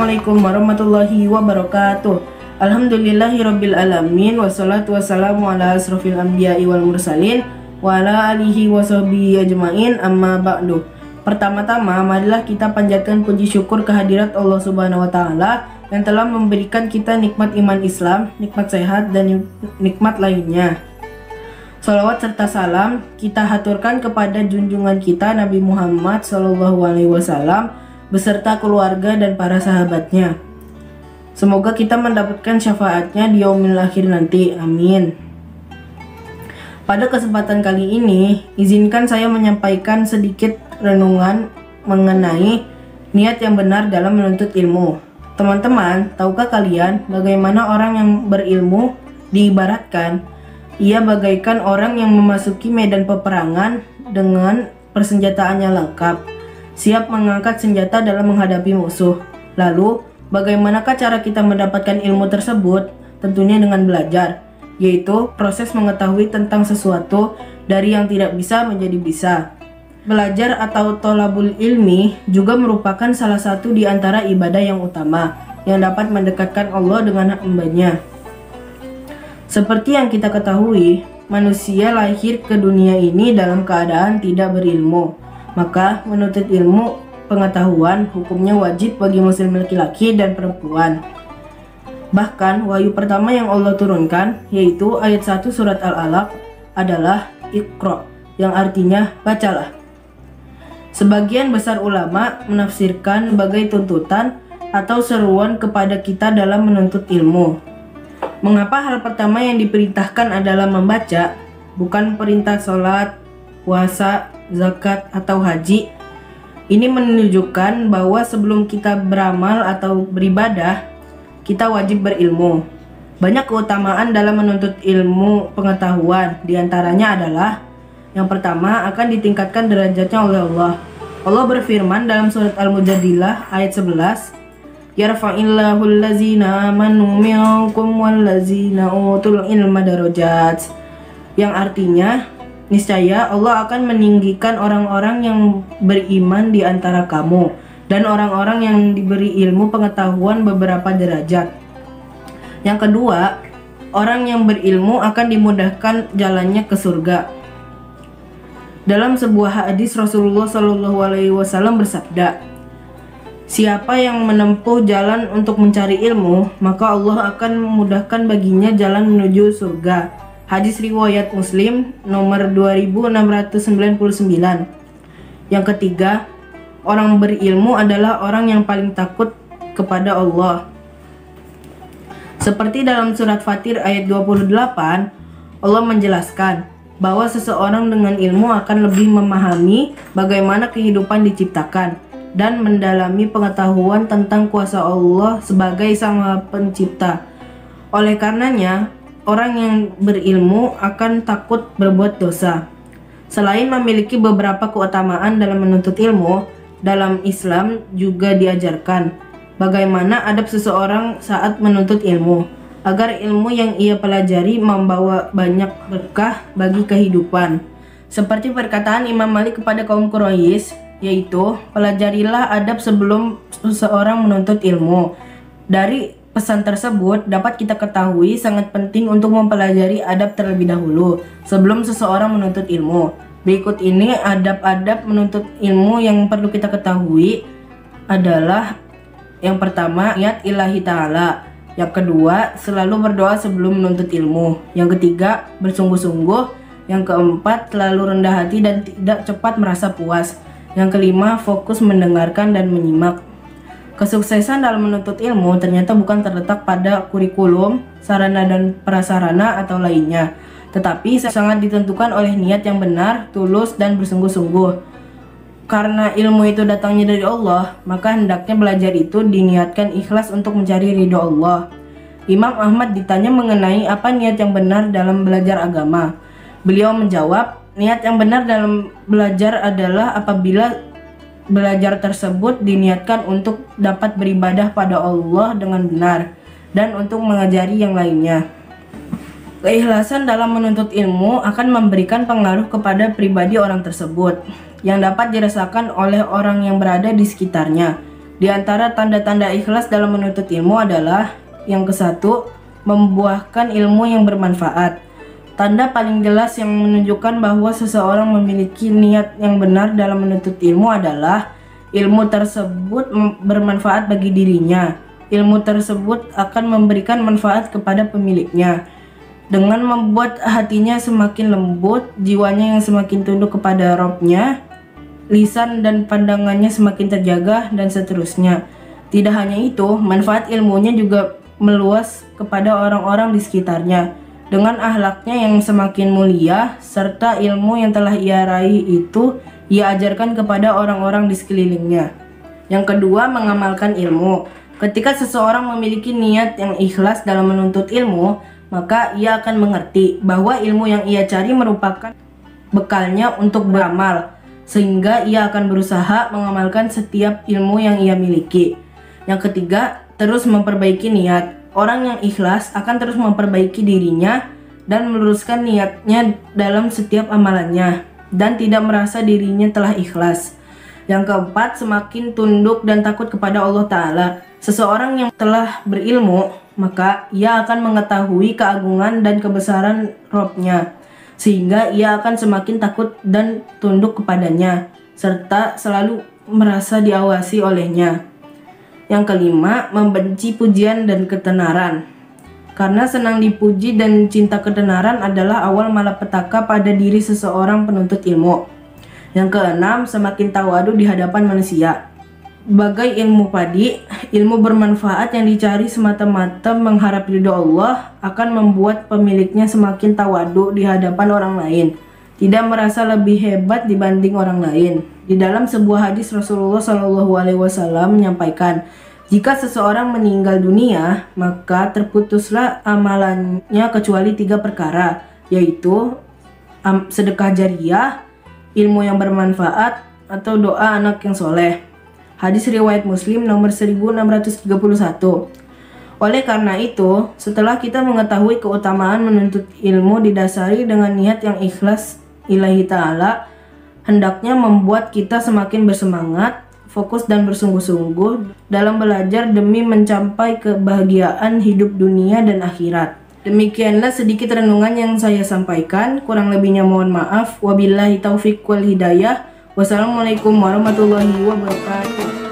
Assalamualaikum warahmatullahi wabarakatuh. Alhamdulillahirabbil alamin wassalatu wassalamu ala asrofil anbiya'i wal mursalin wa ala alihi washabihi ajmain, amma ba'du. Pertama-tama marilah kita panjatkan puji syukur kehadirat Allah Subhanahu wa taala yang telah memberikan kita nikmat iman Islam, nikmat sehat dan nikmat lainnya. Salawat serta salam kita haturkan kepada junjungan kita Nabi Muhammad SAW beserta keluarga dan para sahabatnya. Semoga kita mendapatkan syafaatnya di yaumil akhir nanti, amin. Pada kesempatan kali ini, izinkan saya menyampaikan sedikit renungan mengenai niat yang benar dalam menuntut ilmu. Teman-teman, tahukah kalian bagaimana orang yang berilmu diibaratkan? Ia bagaikan orang yang memasuki medan peperangan dengan persenjataannya lengkap, siap mengangkat senjata dalam menghadapi musuh. Lalu, bagaimanakah cara kita mendapatkan ilmu tersebut? Tentunya dengan belajar, yaitu proses mengetahui tentang sesuatu dari yang tidak bisa menjadi bisa. Belajar atau tholabul ilmi juga merupakan salah satu di antara ibadah yang utama yang dapat mendekatkan Allah dengan hambanya. Seperti yang kita ketahui, manusia lahir ke dunia ini dalam keadaan tidak berilmu. Maka menuntut ilmu pengetahuan hukumnya wajib bagi muslim laki-laki dan perempuan. Bahkan wahyu pertama yang Allah turunkan, yaitu ayat 1 surat Al-Alaq, adalah Iqra, yang artinya bacalah. Sebagian besar ulama menafsirkan sebagai tuntutan atau seruan kepada kita dalam menuntut ilmu. Mengapa hal pertama yang diperintahkan adalah membaca, bukan perintah sholat, puasa, zakat, atau haji? Ini menunjukkan bahwa sebelum kita beramal atau beribadah, kita wajib berilmu. Banyak keutamaan dalam menuntut ilmu pengetahuan. Di antaranya adalah yang pertama, akan ditingkatkan derajatnya oleh Allah. Allah berfirman dalam surat Al-Mujadilah ayat 11, Yarfa'illahul lazina amanu minkum wal lazina utul ilma darajat, yang artinya niscaya Allah akan meninggikan orang-orang yang beriman di antara kamu dan orang-orang yang diberi ilmu pengetahuan beberapa derajat. Yang kedua, orang yang berilmu akan dimudahkan jalannya ke surga. Dalam sebuah hadis Rasulullah SAW bersabda, siapa yang menempuh jalan untuk mencari ilmu, maka Allah akan memudahkan baginya jalan menuju surga. Hadis riwayat Muslim nomor 2699. Yang ketiga, orang berilmu adalah orang yang paling takut kepada Allah. Seperti dalam surat Fatir ayat 28, Allah menjelaskan bahwa seseorang dengan ilmu akan lebih memahami bagaimana kehidupan diciptakan dan mendalami pengetahuan tentang kuasa Allah sebagai Sang Maha Pencipta. Oleh karenanya, orang yang berilmu akan takut berbuat dosa. Selain memiliki beberapa keutamaan dalam menuntut ilmu, dalam Islam juga diajarkan bagaimana adab seseorang saat menuntut ilmu, agar ilmu yang ia pelajari membawa banyak berkah bagi kehidupan. Seperti perkataan Imam Malik kepada kaum Quraisy, yaitu pelajarilah adab sebelum seseorang menuntut ilmu. Dari pesan tersebut dapat kita ketahui sangat penting untuk mempelajari adab terlebih dahulu sebelum seseorang menuntut ilmu. Berikut ini adab-adab menuntut ilmu yang perlu kita ketahui adalah: yang pertama, niat ilahi ta'ala. Yang kedua, selalu berdoa sebelum menuntut ilmu. Yang ketiga, bersungguh-sungguh. Yang keempat, selalu rendah hati dan tidak cepat merasa puas. Yang kelima, fokus mendengarkan dan menyimak. Kesuksesan dalam menuntut ilmu ternyata bukan terletak pada kurikulum, sarana dan prasarana atau lainnya, tetapi sangat ditentukan oleh niat yang benar, tulus, dan bersungguh-sungguh. Karena ilmu itu datangnya dari Allah, maka hendaknya belajar itu diniatkan ikhlas untuk mencari ridho Allah. Imam Ahmad ditanya mengenai apa niat yang benar dalam belajar agama. Beliau menjawab, niat yang benar dalam belajar adalah apabila belajar tersebut diniatkan untuk dapat beribadah pada Allah dengan benar dan untuk mengajari yang lainnya. Keikhlasan dalam menuntut ilmu akan memberikan pengaruh kepada pribadi orang tersebut yang dapat dirasakan oleh orang yang berada di sekitarnya. Di antara tanda-tanda ikhlas dalam menuntut ilmu adalah yang ke-1, membuahkan ilmu yang bermanfaat. Tanda paling jelas yang menunjukkan bahwa seseorang memiliki niat yang benar dalam menuntut ilmu adalah ilmu tersebut bermanfaat bagi dirinya. Ilmu tersebut akan memberikan manfaat kepada pemiliknya dengan membuat hatinya semakin lembut, jiwanya yang semakin tunduk kepada Rabb-nya, lisan dan pandangannya semakin terjaga, dan seterusnya. Tidak hanya itu, manfaat ilmunya juga meluas kepada orang-orang di sekitarnya dengan akhlaknya yang semakin mulia, serta ilmu yang telah ia raih itu ia ajarkan kepada orang-orang di sekelilingnya. Yang kedua, mengamalkan ilmu. Ketika seseorang memiliki niat yang ikhlas dalam menuntut ilmu, maka ia akan mengerti bahwa ilmu yang ia cari merupakan bekalnya untuk beramal, sehingga ia akan berusaha mengamalkan setiap ilmu yang ia miliki. Yang ketiga, terus memperbaiki niat. Orang yang ikhlas akan terus memperbaiki dirinya dan meluruskan niatnya dalam setiap amalannya dan tidak merasa dirinya telah ikhlas. Yang keempat, semakin tunduk dan takut kepada Allah Ta'ala. Seseorang yang telah berilmu, maka ia akan mengetahui keagungan dan kebesaran Rabb-nya, sehingga ia akan semakin takut dan tunduk kepadanya, serta selalu merasa diawasi olehnya. Yang kelima, membenci pujian dan ketenaran. Karena senang dipuji dan cinta ketenaran adalah awal malapetaka pada diri seseorang penuntut ilmu. Yang keenam, semakin tawadu di hadapan manusia. Bagai ilmu padi, ilmu bermanfaat yang dicari semata-mata mengharap ridho Allah akan membuat pemiliknya semakin tawadu di hadapan orang lain, tidak merasa lebih hebat dibanding orang lain. Di dalam sebuah hadis Rasulullah SAW menyampaikan, jika seseorang meninggal dunia, maka terputuslah amalannya kecuali 3 perkara, yaitu sedekah jariyah, ilmu yang bermanfaat, atau doa anak yang soleh. Hadis riwayat Muslim nomor 1631. Oleh karena itu, setelah kita mengetahui keutamaan menuntut ilmu didasari dengan niat yang ikhlas lillahi ta'ala, hendaknya membuat kita semakin bersemangat, fokus dan bersungguh-sungguh dalam belajar demi mencapai kebahagiaan hidup dunia dan akhirat. Demikianlah sedikit renungan yang saya sampaikan, kurang lebihnya mohon maaf. Wabillahi taufik wal hidayah. Wassalamualaikum warahmatullahi wabarakatuh.